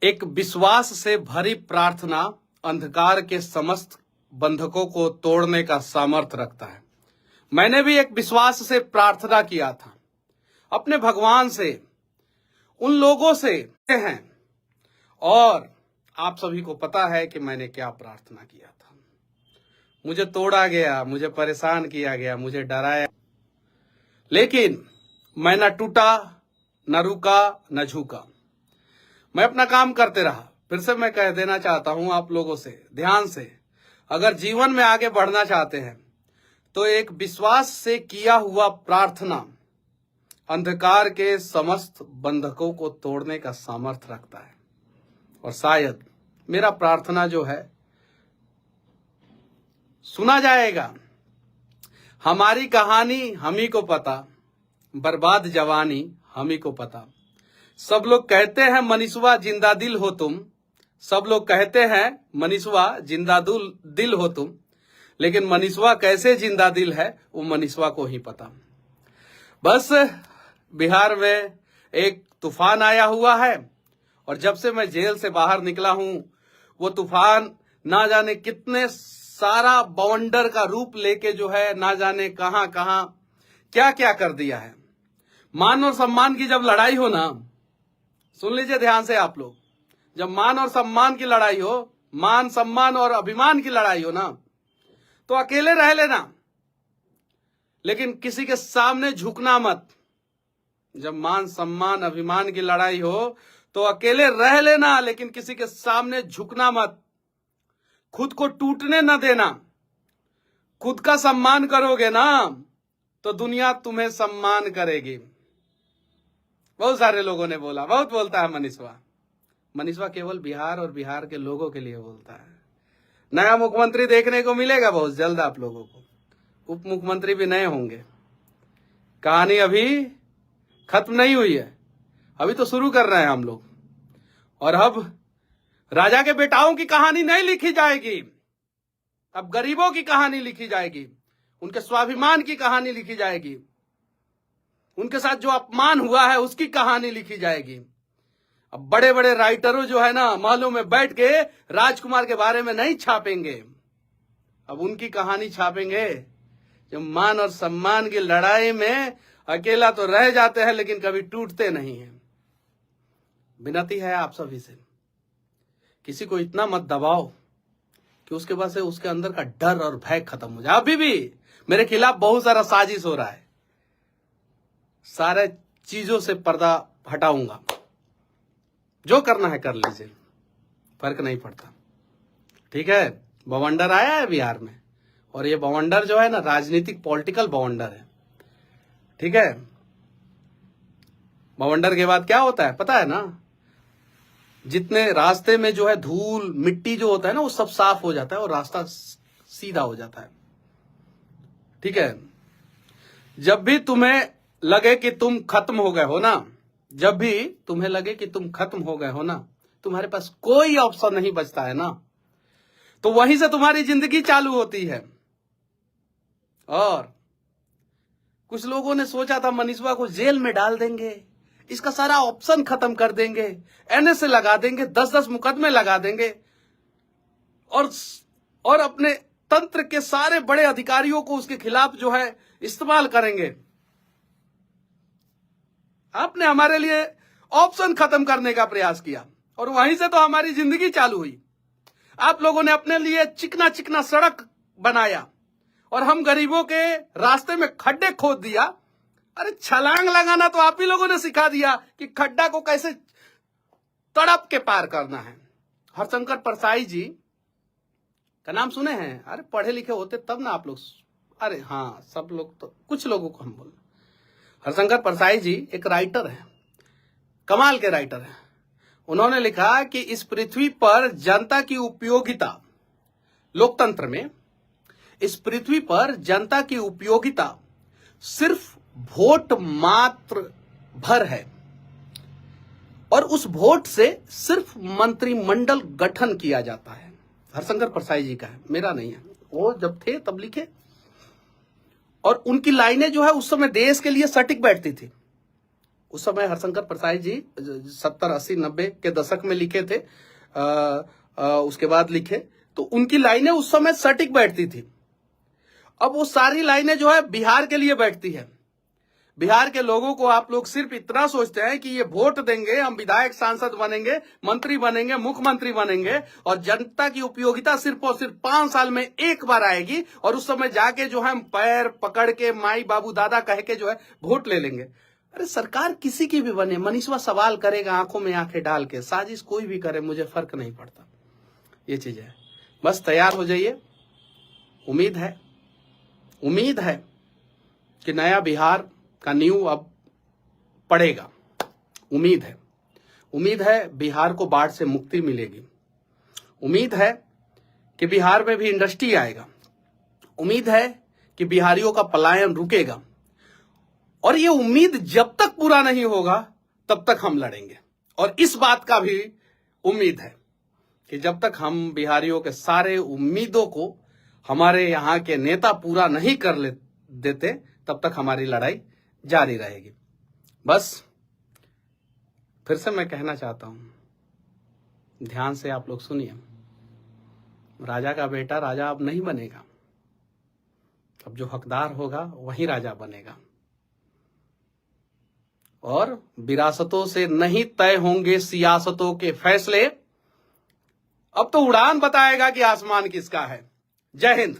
एक विश्वास से भरी प्रार्थना अंधकार के समस्त बंधकों को तोड़ने का सामर्थ्य रखता है। मैंने भी एक विश्वास से प्रार्थना किया था अपने भगवान से, उन लोगों से हैं, और आप सभी को पता है कि मैंने क्या प्रार्थना किया था। मुझे तोड़ा गया, मुझे परेशान किया गया, मुझे डराया, लेकिन मैं न टूटा, न रुका, न झुका। मैं अपना काम करते रहा। फिर से मैं कह देना चाहता हूं आप लोगों से, ध्यान से, अगर जीवन में आगे बढ़ना चाहते हैं तो एक विश्वास से किया हुआ प्रार्थना अंधकार के समस्त बंधकों को तोड़ने का सामर्थ्य रखता है। और शायद मेरा प्रार्थना जो है सुना जाएगा। हमारी कहानी हम ही को पता, बर्बाद जवानी हम ही को पता। सब लोग कहते हैं मनीषवा जिंदा दिल हो तुम, सब लोग कहते हैं मनीषवा जिंदा दिल हो तुम, लेकिन मनीषवा कैसे जिंदा दिल है वो मनीषवा को ही पता। बस बिहार में एक तूफान आया हुआ है, और जब से मैं जेल से बाहर निकला हूं वो तूफान ना जाने कितने सारा बवंडर का रूप लेके जो है ना जाने कहां कहां क्या क्या कर दिया है। मान और सम्मान की जब लड़ाई हो ना, सुन लीजिए ध्यान से आप लोग, जब मान और सम्मान की लड़ाई हो, मान सम्मान और अभिमान की लड़ाई हो ना, तो अकेले रह लेना, लेकिन किसी के सामने झुकना मत। जब मान सम्मान अभिमान की लड़ाई हो तो अकेले रह लेना, लेकिन किसी के सामने झुकना मत। खुद को टूटने न देना। खुद का सम्मान करोगे ना तो दुनिया तुम्हें सम्मान करेगी। बहुत सारे लोगों ने बोला, बहुत बोलता है मनीषवा। मनीषवा केवल बिहार और बिहार के लोगों के लिए बोलता है। नया मुख्यमंत्री देखने को मिलेगा बहुत जल्द आप लोगों को, उप मुख्यमंत्री भी नए होंगे। कहानी अभी खत्म नहीं हुई है, अभी तो शुरू कर रहे हैं हम लोग। और अब राजा के बेटाओं की कहानी नहीं लिखी जाएगी, अब गरीबों की कहानी लिखी जाएगी, उनके स्वाभिमान की कहानी लिखी जाएगी, उनके साथ जो अपमान हुआ है उसकी कहानी लिखी जाएगी। अब बड़े बड़े राइटरों जो है ना, महलों में बैठ के राजकुमार के बारे में नहीं छापेंगे, अब उनकी कहानी छापेंगे जो मान और सम्मान की लड़ाई में अकेला तो रह जाते हैं लेकिन कभी टूटते नहीं हैं। विनती है आप सभी से, किसी को इतना मत दबाओ कि उसके पास उसके अंदर का डर और भय खत्म हो जाए। अभी भी मेरे खिलाफ बहुत सारा साजिश हो रहा है, सारे चीजों से पर्दा हटाऊंगा। जो करना है कर लीजिए, फर्क नहीं पड़ता, ठीक है। बवंडर आया है बिहार में, और ये बवंडर जो है ना राजनीतिक पॉलिटिकल बवंडर है, ठीक है। बवंडर के बाद क्या होता है पता है ना, जितने रास्ते में जो है धूल मिट्टी जो होता है ना वो सब साफ हो जाता है और रास्ता सीधा हो जाता है, ठीक है। जब भी तुम्हें लगे कि तुम खत्म हो गए हो ना, जब भी तुम्हें लगे कि तुम खत्म हो गए हो ना, तुम्हारे पास कोई ऑप्शन नहीं बचता है ना, तो वहीं से तुम्हारी जिंदगी चालू होती है। और कुछ लोगों ने सोचा था मनीषवा को जेल में डाल देंगे, इसका सारा ऑप्शन खत्म कर देंगे, एनएसए लगा देंगे, 10-10 मुकदमे लगा देंगे, और अपने तंत्र के सारे बड़े अधिकारियों को उसके खिलाफ जो है इस्तेमाल करेंगे। आपने हमारे लिए ऑप्शन खत्म करने का प्रयास किया और वहीं से तो हमारी जिंदगी चालू हुई। आप लोगों ने अपने लिए चिकना चिकना सड़क बनाया और हम गरीबों के रास्ते में खड्डे खोद दिया। अरे छलांग लगाना तो आप ही लोगों ने सिखा दिया कि खड्डा को कैसे तड़प के पार करना है। हरशंकर परसाई जी का नाम सुने हैं? अरे पढ़े लिखे होते तब ना आप लोग, अरे हाँ सब लोग तो, कुछ लोगों को हम बोल। हरशंकर परसाई जी एक राइटर है, कमाल के राइटर है। उन्होंने लिखा कि इस पृथ्वी पर जनता की उपयोगिता, लोकतंत्र में इस पृथ्वी पर जनता की उपयोगिता सिर्फ वोट मात्र भर है, और उस वोट से सिर्फ मंत्रिमंडल गठन किया जाता है। हरशंकर परसाई जी का है, मेरा नहीं है, वो जब थे तब लिखे। और उनकी लाइनें जो है उस समय देश के लिए सटीक बैठती थी। उस समय हरिशंकर प्रसाद जी 70, 80, 90 के दशक में लिखे थे, उसके बाद लिखे, तो उनकी लाइनें उस समय सटीक बैठती थी। अब वो सारी लाइनें जो है बिहार के लिए बैठती है। बिहार के लोगों को आप लोग सिर्फ इतना सोचते हैं कि ये वोट देंगे, हम विधायक, सांसद बनेंगे, मंत्री बनेंगे, मुख्यमंत्री बनेंगे, और जनता की उपयोगिता सिर्फ और सिर्फ 5 साल में एक बार आएगी, और उस समय जाके जो है हम पैर पकड़ के माई बाबू दादा कह के जो है वोट ले लेंगे। अरे सरकार किसी की भी बने, मनीषवा सवाल करेगा आंखों में आंखें डाल के, साजिश कोई भी करे, मुझे फर्क नहीं पड़ता। ये चीज है, बस तैयार हो जाइए। उम्मीद है कि नया बिहार का नींव अब पड़ेगा। उम्मीद है बिहार को बाढ़ से मुक्ति मिलेगी। उम्मीद है कि बिहार में भी इंडस्ट्री आएगा। उम्मीद है कि बिहारियों का पलायन रुकेगा। और ये उम्मीद जब तक पूरा नहीं होगा तब तक हम लड़ेंगे। और इस बात का भी उम्मीद है कि जब तक हम बिहारियों के सारे उम्मीदों को हमारे यहाँ के नेता पूरा नहीं कर देते, तब तक हमारी लड़ाई जारी रहेगी। बस फिर से मैं कहना चाहता हूं, ध्यान से आप लोग सुनिए, राजा का बेटा राजा अब नहीं बनेगा। अब जो हकदार होगा वही राजा बनेगा। और विरासतों से नहीं तय होंगे सियासतों के फैसले। अब तो उड़ान बताएगा कि आसमान किसका है। जय हिंद।